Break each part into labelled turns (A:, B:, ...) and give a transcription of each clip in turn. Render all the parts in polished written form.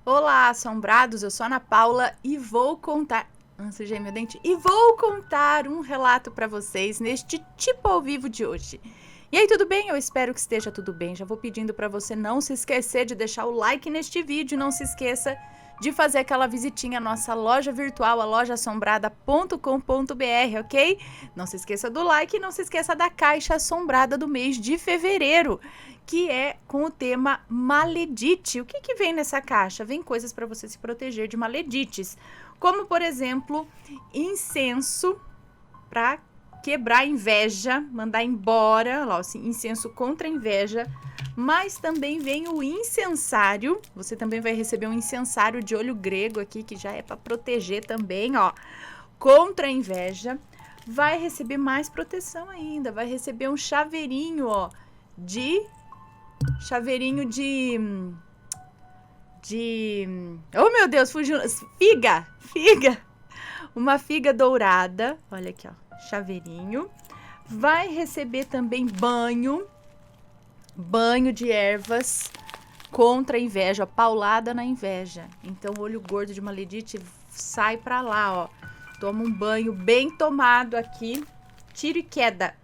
A: Olá, assombrados, eu sou a Ana Paula e vou contar... Sujei meu dente. E vou contar um relato para vocês neste tipo ao vivo de hoje. E aí, tudo bem? Eu espero que esteja tudo bem. Já vou pedindo para você não se esquecer de deixar o like neste vídeo. Não se esqueça de fazer aquela visitinha à nossa loja virtual, a lojaassombrada.com.br, ok? Não se esqueça do like e não se esqueça da caixa assombrada do mês de fevereiro, que é com o tema Maledite. O que vem nessa caixa? Vem coisas para você se proteger de maledites, como, por exemplo, incenso para quebrar a inveja, mandar embora, lá, incenso contra a inveja. Mas também vem o incensário. Você também vai receber um incensário de olho grego aqui, que já é para proteger também, ó, contra a inveja. Vai receber mais proteção ainda. Vai receber um chaveirinho, ó, chaveirinho de... Oh, meu Deus, fugiu. Figa. Uma figa dourada. Olha aqui, ó, chaveirinho. Vai receber também banho de ervas contra a inveja, ó, paulada na inveja. Então, o olho gordo de maledite sai pra lá, ó. Toma um banho bem tomado aqui, tiro e queda.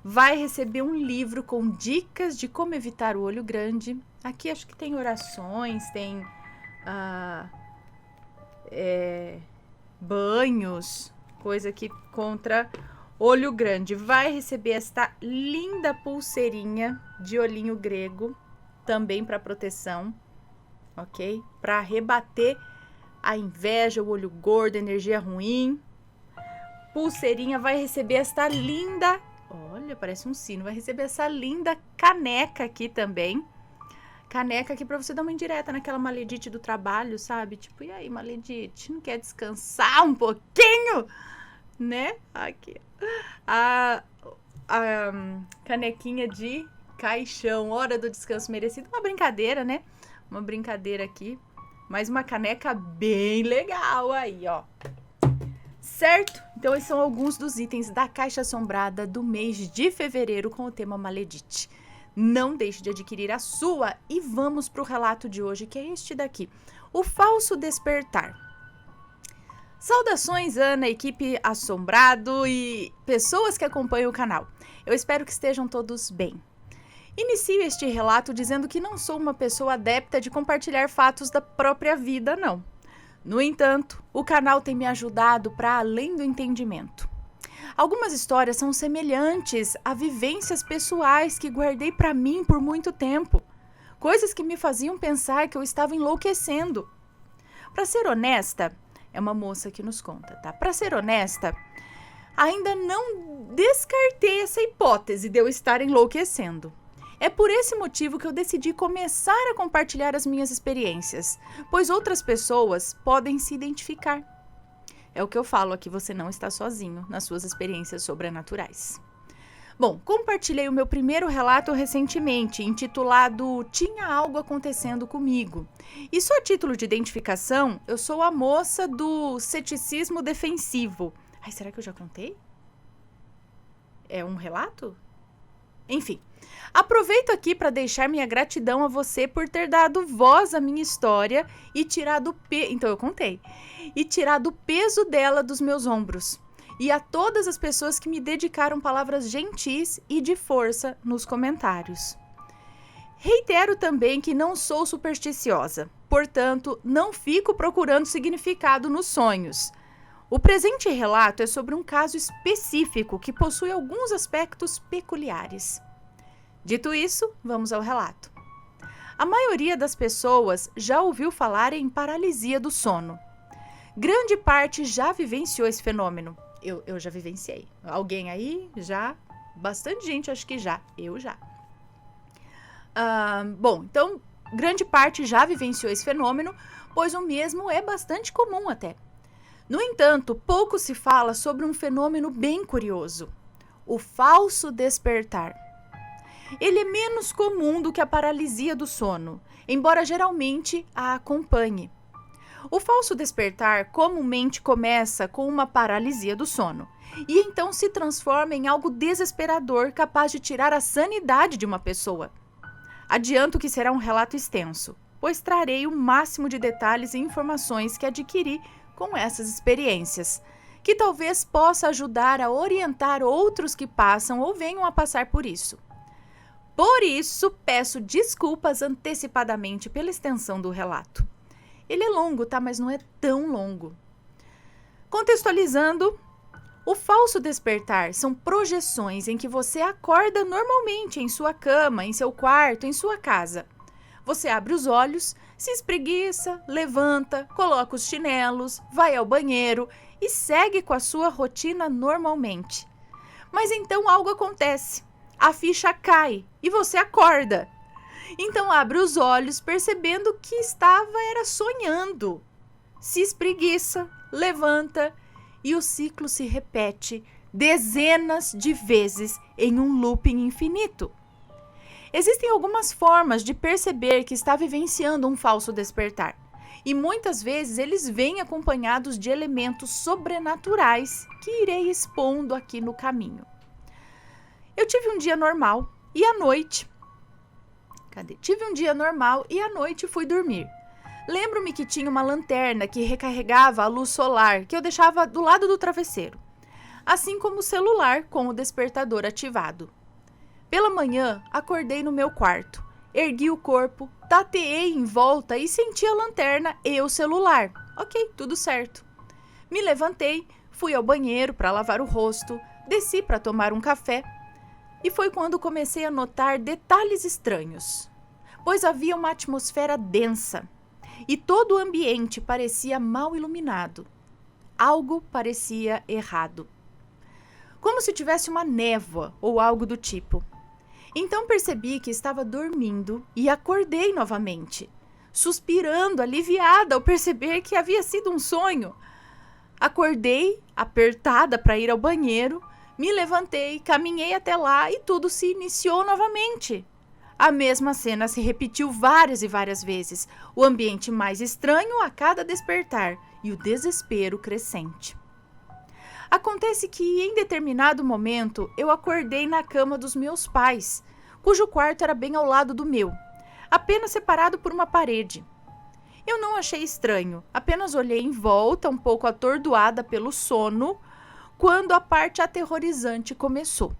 A: Vai receber um livro com dicas de como evitar o olho grande. Aqui acho que tem orações, tem banhos, coisa aqui contra olho grande. Vai receber esta linda pulseirinha de olhinho grego, também para proteção, ok? Para rebater a inveja, o olho gordo, a energia ruim. Pulseirinha. Vai receber esta linda, olha, parece um sino. Vai receber essa linda caneca aqui também. Caneca aqui para você dar uma indireta naquela maledite do trabalho, sabe? Tipo, e aí, maledite, não quer descansar um pouquinho? Né? Aqui. A canequinha de caixão, hora do descanso merecido. Uma brincadeira, né? Uma brincadeira aqui. Mas uma caneca bem legal aí, ó. Certo? Então, esses são alguns dos itens da caixa assombrada do mês de fevereiro com o tema Maledite. Não deixe de adquirir a sua e vamos para o relato de hoje, que é este daqui. O falso despertar. Saudações, Ana, equipe Assombrado e pessoas que acompanham o canal. Eu espero que estejam todos bem. Inicio este relato dizendo que não sou uma pessoa adepta de compartilhar fatos da própria vida, não. No entanto, o canal tem me ajudado para além do entendimento. Algumas histórias são semelhantes a vivências pessoais que guardei para mim por muito tempo. Coisas que me faziam pensar que eu estava enlouquecendo. Para ser honesta, é uma moça que nos conta, tá? Para ser honesta, ainda não descartei essa hipótese de eu estar enlouquecendo. É por esse motivo que eu decidi começar a compartilhar as minhas experiências, pois outras pessoas podem se identificar. É o que eu falo aqui, você não está sozinho nas suas experiências sobrenaturais. Bom, compartilhei o meu primeiro relato recentemente, intitulado Tinha Algo Acontecendo Comigo. E só a título de identificação, eu sou a moça do ceticismo defensivo. Ai, será que eu já contei? É um relato? Enfim, aproveito aqui para deixar minha gratidão a você por ter dado voz à minha história e tirado então eu contei. E tirado o peso dela dos meus ombros. E a todas as pessoas que me dedicaram palavras gentis e de força nos comentários. Reitero também que não sou supersticiosa, portanto, não fico procurando significado nos sonhos. O presente relato é sobre um caso específico que possui alguns aspectos peculiares. Dito isso, vamos ao relato. A maioria das pessoas já ouviu falar em paralisia do sono. Grande parte já vivenciou esse fenômeno. Eu já vivenciei. Alguém aí? Já? Bastante gente, acho que já. Eu já. Bom, então, grande parte já vivenciou esse fenômeno, pois o mesmo é bastante comum até. No entanto, pouco se fala sobre um fenômeno bem curioso: o falso despertar. Ele é menos comum do que a paralisia do sono, embora geralmente a acompanhe. O falso despertar comumente começa com uma paralisia do sono e então se transforma em algo desesperador capaz de tirar a sanidade de uma pessoa. Adianto que será um relato extenso. pois trarei o máximo de detalhes e informações que adquiri com essas experiências, que talvez possa ajudar a orientar outros que passam ou venham a passar por isso. Por isso, peço desculpas antecipadamente pela extensão do relato. Ele é longo, tá? Mas não é tão longo. Contextualizando, o falso despertar são projeções em que você acorda normalmente em sua cama, em seu quarto, em sua casa. Você abre os olhos, se espreguiça, levanta, coloca os chinelos, vai ao banheiro e segue com a sua rotina normalmente. Mas então algo acontece. A ficha cai e você acorda. Então abre os olhos percebendo que era sonhando. Se espreguiça, levanta e o ciclo se repete dezenas de vezes em um looping infinito. Existem algumas formas de perceber que está vivenciando um falso despertar. E muitas vezes eles vêm acompanhados de elementos sobrenaturais que irei expondo aqui no caminho. Eu tive um dia normal e à noite... Tive um dia normal e à noite fui dormir. Lembro-me que tinha uma lanterna que recarregava a luz solar que eu deixava do lado do travesseiro, assim como o celular com o despertador ativado. Pela manhã, acordei no meu quarto, ergui o corpo, tateei em volta e senti a lanterna e o celular. Ok, tudo certo. Me levantei, fui ao banheiro para lavar o rosto, desci para tomar um café e foi quando comecei a notar detalhes estranhos, pois havia uma atmosfera densa e todo o ambiente parecia mal iluminado. Algo parecia errado, como se tivesse uma névoa ou algo do tipo. Então percebi que estava dormindo e acordei novamente, suspirando, aliviada ao perceber que havia sido um sonho. Acordei, apertada para ir ao banheiro, me levantei, caminhei até lá e tudo se iniciou novamente. A mesma cena se repetiu várias e várias vezes, o ambiente mais estranho a cada despertar e o desespero crescente. Acontece que, em determinado momento, eu acordei na cama dos meus pais, cujo quarto era bem ao lado do meu, apenas separado por uma parede. Eu não achei estranho, apenas olhei em volta, um pouco atordoada pelo sono, quando a parte aterrorizante começou.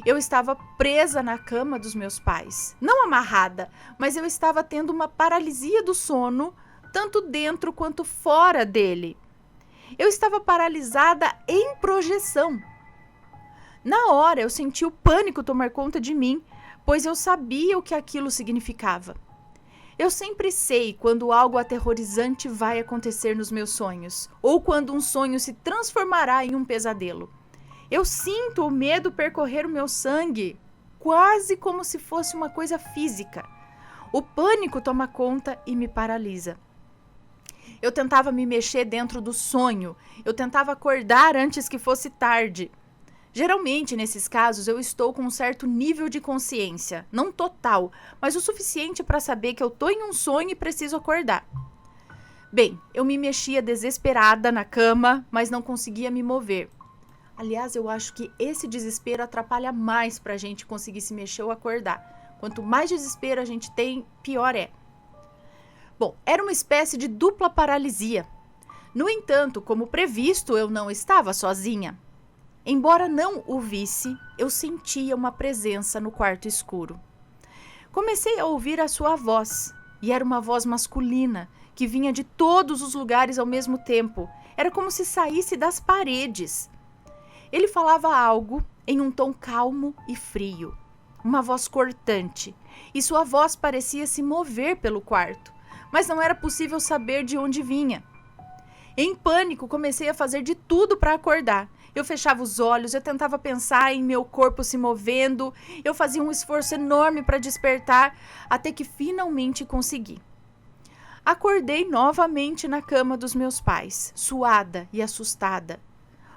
A: Eu estava presa na cama dos meus pais, não amarrada, mas eu estava tendo uma paralisia do sono, tanto dentro quanto fora dele. Eu estava paralisada em projeção. Na hora eu senti o pânico tomar conta de mim, pois eu sabia o que aquilo significava. Eu sempre sei quando algo aterrorizante vai acontecer nos meus sonhos, ou quando um sonho se transformará em um pesadelo. Eu sinto o medo percorrer o meu sangue, quase como se fosse uma coisa física. O pânico toma conta e me paralisa. Eu tentava me mexer dentro do sonho, eu tentava acordar antes que fosse tarde. Geralmente, nesses casos, eu estou com um certo nível de consciência, não total, mas o suficiente para saber que eu estou em um sonho e preciso acordar. Bem, eu me mexia desesperada na cama, mas não conseguia me mover. Aliás, eu acho que esse desespero atrapalha mais para a gente conseguir se mexer ou acordar. Quanto mais desespero a gente tem, pior é. Bom, era uma espécie de dupla paralisia. No entanto, como previsto, eu não estava sozinha. Embora não o visse, eu sentia uma presença no quarto escuro. Comecei a ouvir a sua voz, e era uma voz masculina, que vinha de todos os lugares ao mesmo tempo. Era como se saísse das paredes. Ele falava algo em um tom calmo e frio, uma voz cortante, e sua voz parecia se mover pelo quarto, mas não era possível saber de onde vinha. Em pânico, comecei a fazer de tudo para acordar. Eu fechava os olhos, eu tentava pensar em meu corpo se movendo, eu fazia um esforço enorme para despertar, até que finalmente consegui. Acordei novamente na cama dos meus pais, suada e assustada.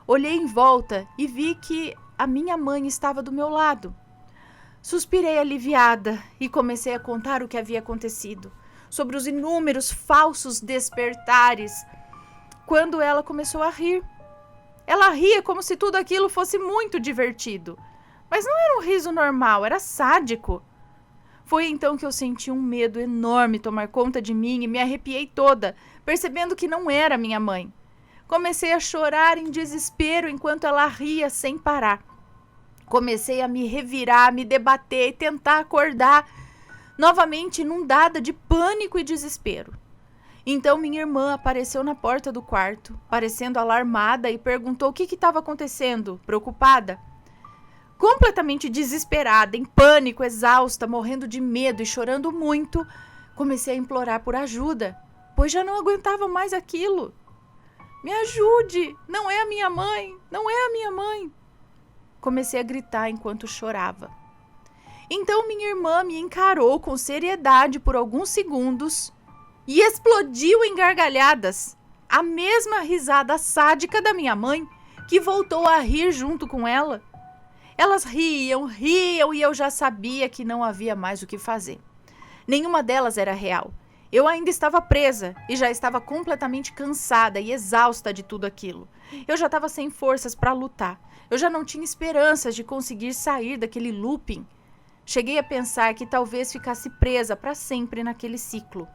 A: Olhei em volta e vi que a minha mãe estava do meu lado. Suspirei aliviada e comecei a contar o que havia acontecido, sobre os inúmeros falsos despertares, quando ela começou a rir. Ela ria como se tudo aquilo fosse muito divertido, mas não era um riso normal, era sádico. Foi então que eu senti um medo enorme tomar conta de mim e me arrepiei toda, percebendo que não era minha mãe. Comecei a chorar em desespero enquanto ela ria sem parar. Comecei a me revirar, me debater e tentar acordar, novamente inundada de pânico e desespero. Então minha irmã apareceu na porta do quarto, parecendo alarmada, e perguntou o que estava acontecendo, preocupada. Completamente desesperada, em pânico, exausta, morrendo de medo e chorando muito, comecei a implorar por ajuda, pois já não aguentava mais aquilo. Me ajude! Não é a minha mãe! Não é a minha mãe! Comecei a gritar enquanto chorava. Então minha irmã me encarou com seriedade por alguns segundos e explodiu em gargalhadas, a mesma risada sádica da minha mãe, que voltou a rir junto com ela. Elas riam e eu já sabia que não havia mais o que fazer. Nenhuma delas era real. Eu ainda estava presa e já estava completamente cansada e exausta de tudo aquilo. Eu já estava sem forças para lutar. Eu já não tinha esperanças de conseguir sair daquele looping. Cheguei a pensar que talvez ficasse presa para sempre naquele ciclo.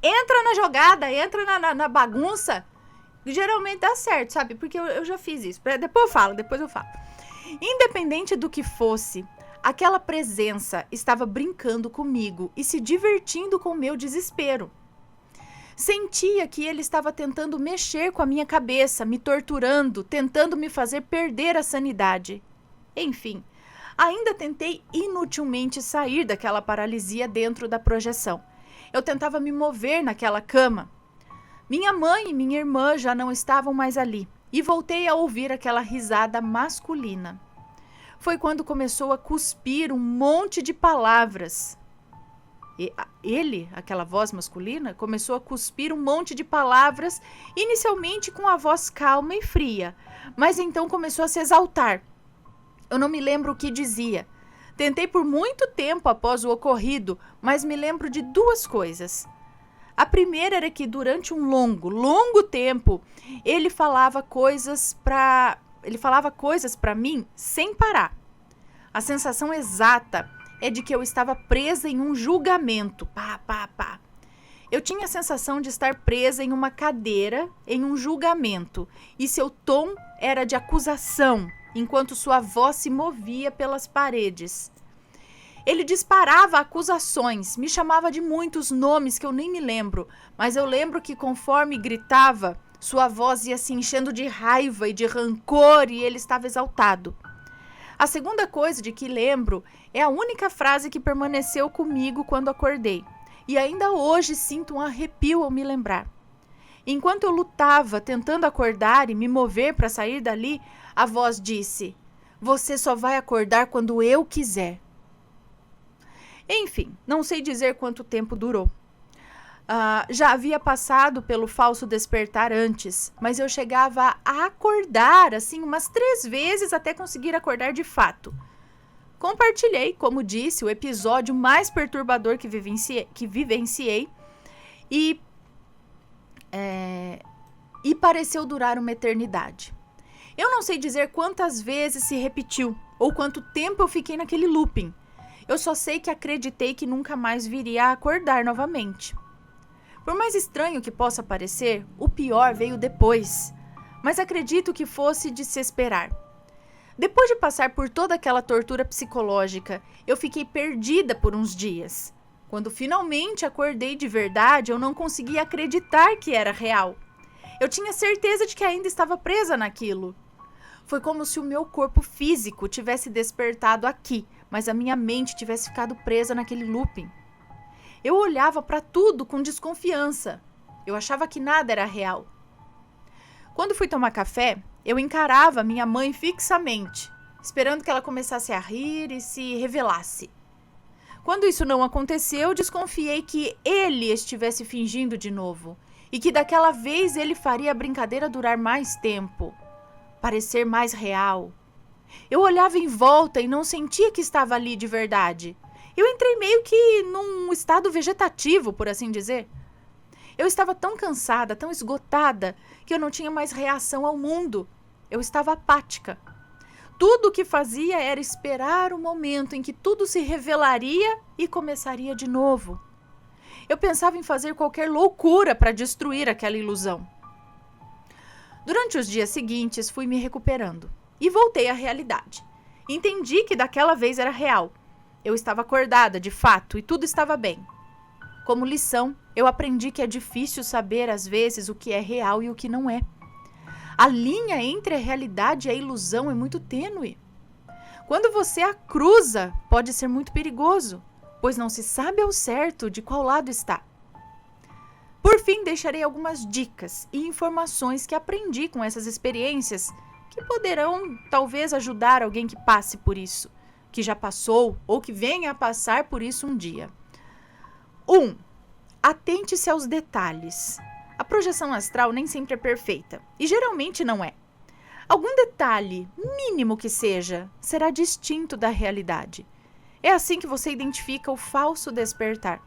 A: Entra na jogada, entra na bagunça. Geralmente dá certo, sabe? Porque eu já fiz isso. Depois eu falo. Independente do que fosse, aquela presença estava brincando comigo e se divertindo com o meu desespero. Sentia que ele estava tentando mexer com a minha cabeça, me torturando, tentando me fazer perder a sanidade. Enfim, ainda tentei inutilmente sair daquela paralisia dentro da projeção. Eu tentava me mover naquela cama. Minha mãe e minha irmã já não estavam mais ali e voltei a ouvir aquela risada masculina. Foi quando começou a cuspir um monte de palavras. Aquela voz masculina, começou a cuspir um monte de palavras, inicialmente com a voz calma e fria, mas então começou a se exaltar. Eu não me lembro o que dizia. Tentei por muito tempo após o ocorrido, mas me lembro de duas coisas. A primeira era que durante um longo tempo, ele falava coisas para mim sem parar. A sensação exata é de que eu estava presa em um julgamento. Eu tinha a sensação de estar presa em uma cadeira, em um julgamento, e seu tom era de acusação, enquanto sua voz se movia pelas paredes. Ele disparava acusações, me chamava de muitos nomes que eu nem me lembro, mas eu lembro que conforme gritava, sua voz ia se enchendo de raiva e de rancor e ele estava exaltado. A segunda coisa de que lembro é a única frase que permaneceu comigo quando acordei, e ainda hoje sinto um arrepio ao me lembrar. Enquanto eu lutava, tentando acordar e me mover para sair dali, a voz disse: "Você só vai acordar quando eu quiser." Enfim, não sei dizer quanto tempo durou. Já havia passado pelo falso despertar antes, mas eu chegava a acordar assim umas 3 vezes até conseguir acordar de fato. Compartilhei, como disse, o episódio mais perturbador que vivenciei e pareceu durar uma eternidade. Eu não sei dizer quantas vezes se repetiu ou quanto tempo eu fiquei naquele looping. Eu só sei que acreditei que nunca mais viria a acordar novamente. Por mais estranho que possa parecer, o pior veio depois, mas acredito que fosse de se esperar. Depois de passar por toda aquela tortura psicológica, eu fiquei perdida por uns dias. Quando finalmente acordei de verdade, eu não conseguia acreditar que era real. Eu tinha certeza de que ainda estava presa naquilo. Foi como se o meu corpo físico tivesse despertado aqui, mas a minha mente tivesse ficado presa naquele looping. Eu olhava para tudo com desconfiança. Eu achava que nada era real. Quando fui tomar café, eu encarava minha mãe fixamente, esperando que ela começasse a rir e se revelasse. Quando isso não aconteceu, desconfiei que ele estivesse fingindo de novo e que daquela vez ele faria a brincadeira durar mais tempo, parecer mais real. Eu olhava em volta e não sentia que estava ali de verdade. Eu entrei meio que num estado vegetativo, por assim dizer. Eu estava tão cansada, tão esgotada, que eu não tinha mais reação ao mundo. Eu estava apática. Tudo o que fazia era esperar o momento em que tudo se revelaria e começaria de novo. Eu pensava em fazer qualquer loucura para destruir aquela ilusão. Durante os dias seguintes, fui me recuperando e voltei à realidade. Entendi que daquela vez era real. Eu estava acordada, de fato, e tudo estava bem. Como lição, eu aprendi que é difícil saber, às vezes, o que é real e o que não é. A linha entre a realidade e a ilusão é muito tênue. Quando você a cruza, pode ser muito perigoso, pois não se sabe ao certo de qual lado está. Por fim, deixarei algumas dicas e informações que aprendi com essas experiências que poderão, talvez, ajudar alguém que passe por isso, que já passou ou que venha a passar por isso um dia. 1. Atente-se aos detalhes. A projeção astral nem sempre é perfeita, e geralmente não é. Algum detalhe, mínimo que seja, será distinto da realidade. É assim que você identifica o falso despertar.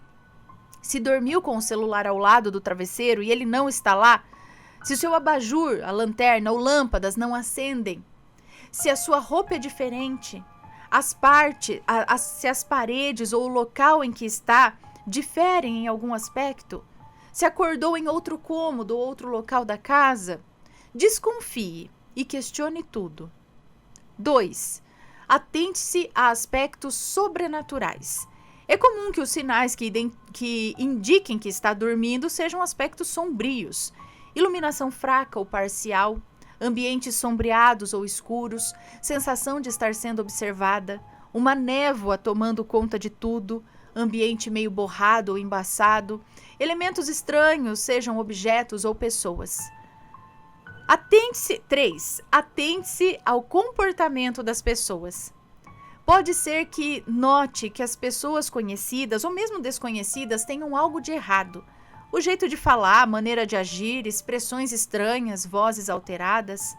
A: Se dormiu com o celular ao lado do travesseiro e ele não está lá, se o seu abajur, a lanterna ou lâmpadas não acendem, se a sua roupa é diferente, se as paredes ou o local em que está diferem em algum aspecto, se acordou em outro cômodo ou outro local da casa, desconfie e questione tudo. 2. Atente-se a aspectos sobrenaturais. É comum que os sinais que indiquem que está dormindo sejam aspectos sombrios, iluminação fraca ou parcial, ambientes sombreados ou escuros, sensação de estar sendo observada, uma névoa tomando conta de tudo, ambiente meio borrado ou embaçado, elementos estranhos, sejam objetos ou pessoas. 3. Atente-se ao comportamento das pessoas. Pode ser que note que as pessoas conhecidas ou mesmo desconhecidas tenham algo de errado. O jeito de falar, maneira de agir, expressões estranhas, vozes alteradas.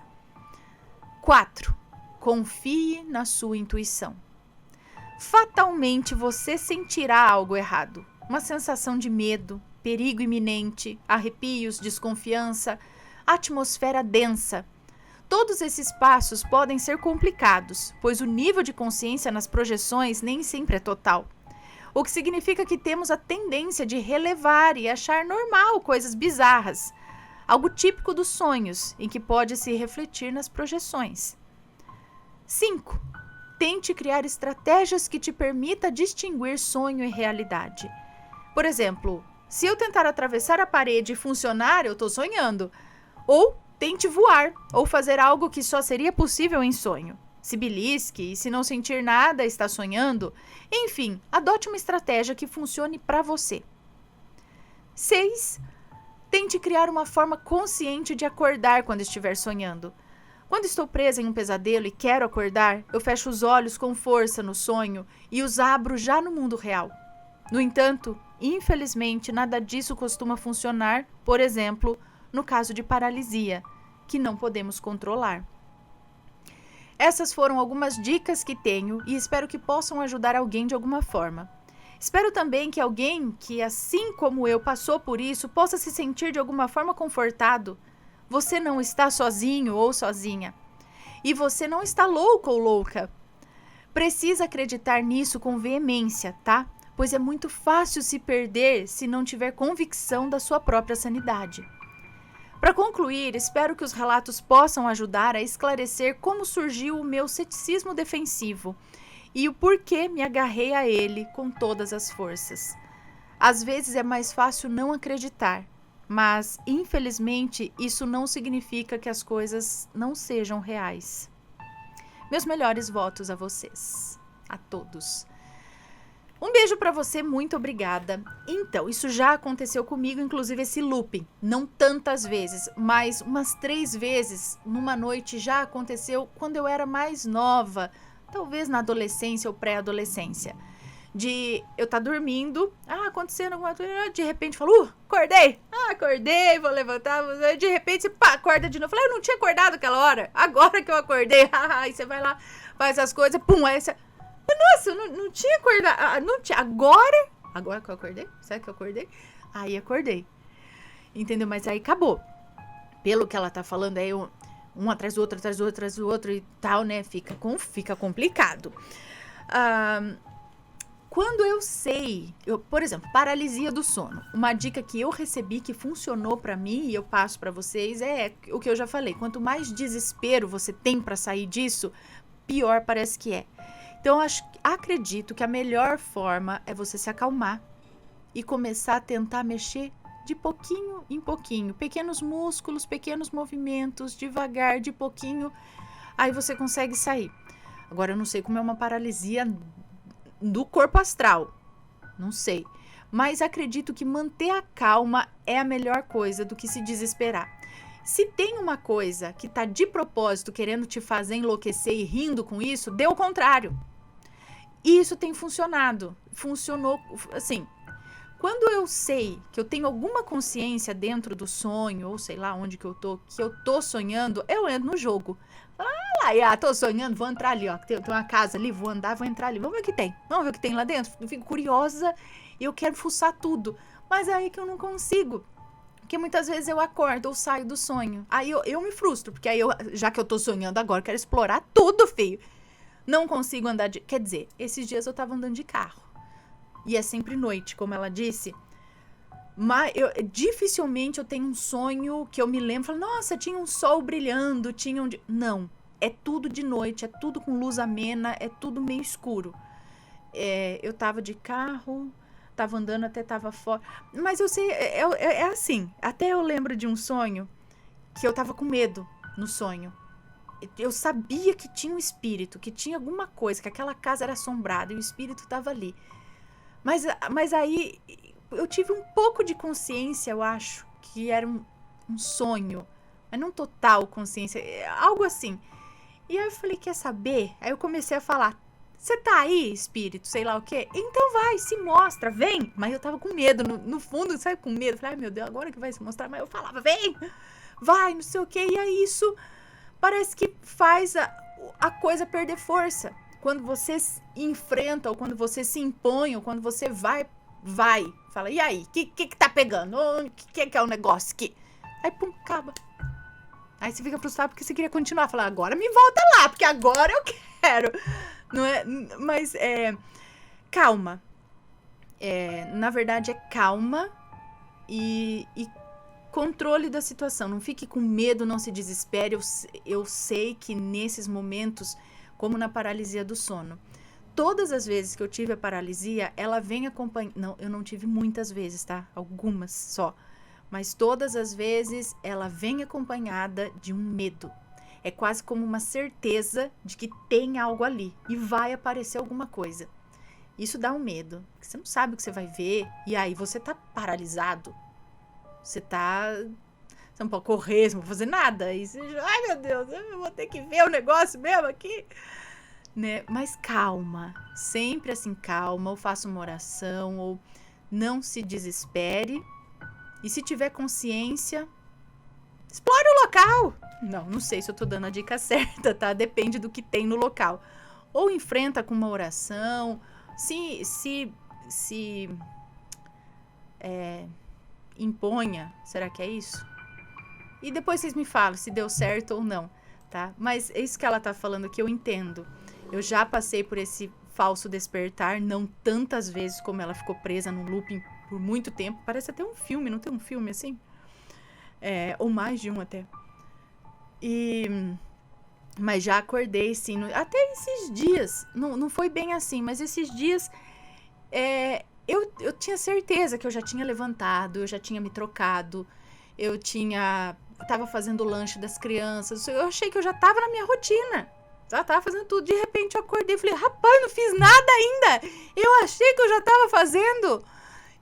A: 4. Confie na sua intuição. Fatalmente você sentirá algo errado. Uma sensação de medo, perigo iminente, arrepios, desconfiança, atmosfera densa. Todos esses passos podem ser complicados, pois o nível de consciência nas projeções nem sempre é total. O que significa que temos a tendência de relevar e achar normal coisas bizarras, algo típico dos sonhos, em que pode se refletir nas projeções. 5. Tente criar estratégias que te permita distinguir sonho e realidade. Por exemplo, se eu tentar atravessar a parede e funcionar, eu estou sonhando. Ou tente voar, ou fazer algo que só seria possível em sonho. Se belisque e se não sentir nada, está sonhando. Enfim, adote uma estratégia que funcione para você. 6. Tente criar uma forma consciente de acordar quando estiver sonhando. Quando estou presa em um pesadelo e quero acordar, eu fecho os olhos com força no sonho e os abro já no mundo real. No entanto, infelizmente, nada disso costuma funcionar, por exemplo, no caso de paralisia, que não podemos controlar. Essas foram algumas dicas que tenho e espero que possam ajudar alguém de alguma forma. Espero também que alguém que, assim como eu, passou por isso, possa se sentir de alguma forma confortado. Você não está sozinho ou sozinha. E você não está louco ou louca. Precisa acreditar nisso com veemência, tá? Pois é muito fácil se perder se não tiver convicção da sua própria sanidade. Para concluir, espero que os relatos possam ajudar a esclarecer como surgiu o meu ceticismo defensivo e o porquê me agarrei a ele com todas as forças. Às vezes é mais fácil não acreditar, mas, infelizmente, isso não significa que as coisas não sejam reais. Meus melhores votos a vocês, a todos. Um beijo pra você, muito obrigada. Então, isso já aconteceu comigo, inclusive esse looping. Não tantas vezes, mas umas 3 vezes numa noite já aconteceu quando eu era mais nova, talvez na adolescência ou pré-adolescência. De eu estar dormindo, acontecendo alguma coisa, de repente falo, acordei, vou levantar, de repente, pá, acorda de novo. Falei, eu não tinha acordado aquela hora, agora que eu acordei, aí você vai lá, faz as coisas, pum, aí você... Nossa, eu não tinha acordado, não tinha, agora que eu acordei, será que eu acordei? Aí acordei, entendeu? Mas aí acabou. Pelo que ela tá falando, aí um atrás do outro, atrás do outro, atrás do outro e tal, né? Fica complicado. Quando eu sei, por exemplo, paralisia do sono. Uma dica que eu recebi que funcionou pra mim e eu passo pra vocês é o que eu já falei. Quanto mais desespero você tem pra sair disso, pior parece que é. Então, acredito que a melhor forma é você se acalmar e começar a tentar mexer de pouquinho em pouquinho. Pequenos músculos, pequenos movimentos, devagar, de pouquinho. Aí você consegue sair. Agora, eu não sei como é uma paralisia do corpo astral. Não sei. Mas acredito que manter a calma é a melhor coisa do que se desesperar. Se tem uma coisa que tá de propósito querendo te fazer enlouquecer e rindo com isso, dê o contrário. E isso tem funcionado. Funcionou, assim, quando eu sei que eu tenho alguma consciência dentro do sonho, ou sei lá onde que eu tô sonhando, eu entro no jogo. Tô sonhando, vou entrar ali, ó. Tem uma casa ali, vou andar, vou entrar ali. Vamos ver o que tem. Vamos ver o que tem lá dentro. Eu fico curiosa e eu quero fuçar tudo. Mas é aí que eu não consigo. Porque muitas vezes eu acordo ou saio do sonho. Aí eu me frustro, porque aí já que eu tô sonhando agora, eu quero explorar tudo, filho. Não consigo andar de... Quer dizer, esses dias eu tava andando de carro. E é sempre noite, como ela disse. Mas dificilmente eu tenho um sonho que eu me lembro. Falo, nossa, tinha um sol brilhando, tinha um... Não, é tudo de noite, é tudo com luz amena, é tudo meio escuro. Eu tava de carro, tava andando, até tava fora. Mas eu sei, é assim. Até eu lembro de um sonho que eu tava com medo no sonho. Eu sabia que tinha um espírito, que tinha alguma coisa, que aquela casa era assombrada e o espírito tava ali. Mas aí eu tive um pouco de consciência, eu acho, que era um sonho, mas não total consciência, algo assim. E aí eu falei, quer saber? Aí eu comecei a falar, você tá aí, espírito, sei lá o quê? Então vai, se mostra, vem. Mas eu tava com medo, no fundo, sabe, com medo. Falei, ai meu Deus, agora que vai se mostrar. Mas eu falava, vem, vai, não sei o quê. E aí isso parece que faz a coisa perder força. Quando você enfrenta, ou quando você se impõe, ou quando você vai. Fala, e aí? O que tá pegando? O que é o negócio aqui? Aí, pum, acaba. Aí você fica frustrado porque você queria continuar. Fala, agora me volta lá, porque agora eu quero. Não é? Mas, calma. Na verdade, é calma e controle da situação. Não fique com medo, não se desespere. Eu sei que nesses momentos, como na paralisia do sono, todas as vezes que eu tive a paralisia, ela vem acompanhando... Não, eu não tive muitas vezes, tá? Algumas só. Mas todas as vezes ela vem acompanhada de um medo. É quase como uma certeza de que tem algo ali e vai aparecer alguma coisa. Isso dá um medo. Você não sabe o que você vai ver e aí você tá paralisado. Você não pode correr, você não pode fazer nada. E você, ai meu Deus, eu vou ter que ver o negócio mesmo aqui. Né? Mas calma, sempre assim calma, ou faça uma oração, ou não se desespere. E se tiver consciência, explore o local. Não sei se eu tô dando a dica certa, tá? Depende do que tem no local. Ou enfrenta com uma oração, imponha, será que é isso? E depois vocês me falam se deu certo ou não, tá? Mas é isso que ela tá falando aqui, eu entendo. Eu já passei por esse falso despertar, não tantas vezes como ela ficou presa num looping por muito tempo. Parece até um filme, não tem um filme assim? Ou mais de um até. Mas já acordei, sim. Até esses dias, não foi bem assim, mas esses dias eu tinha certeza que eu já tinha levantado, eu já tinha me trocado, tava fazendo o lanche das crianças, eu achei que eu já tava na minha rotina. Já tava fazendo tudo, de repente eu acordei e falei, rapaz, não fiz nada ainda. Eu achei que eu já tava fazendo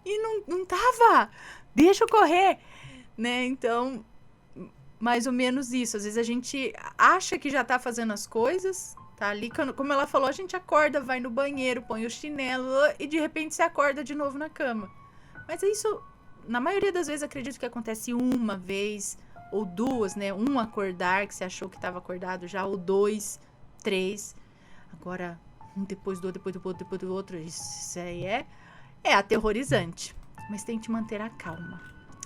A: e não tava. Deixa eu correr, né? Então, mais ou menos isso. Às vezes a gente acha que já tá fazendo as coisas, tá ali, como ela falou, a gente acorda, vai no banheiro, põe o chinelo e de repente se acorda de novo na cama. Mas isso, na maioria das vezes, acredito que acontece uma vez ou duas, né? Um acordar, que você achou que estava acordado já, ou dois, 3. Agora, um depois do outro. Isso aí é aterrorizante. Mas tente manter a calma,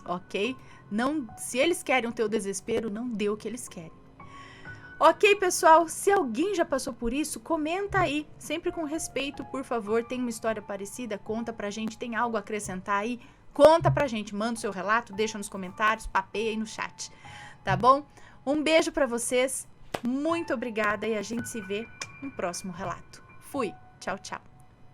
A: ok? Não, se eles querem o teu desespero, não dê o que eles querem. Ok, pessoal, se alguém já passou por isso, comenta aí, sempre com respeito, por favor. Tem uma história parecida? Conta pra gente, tem algo a acrescentar aí? Conta pra gente, manda o seu relato, deixa nos comentários, papeia aí no chat, tá bom? Um beijo pra vocês, muito obrigada e a gente se vê no próximo relato. Fui, tchau, tchau.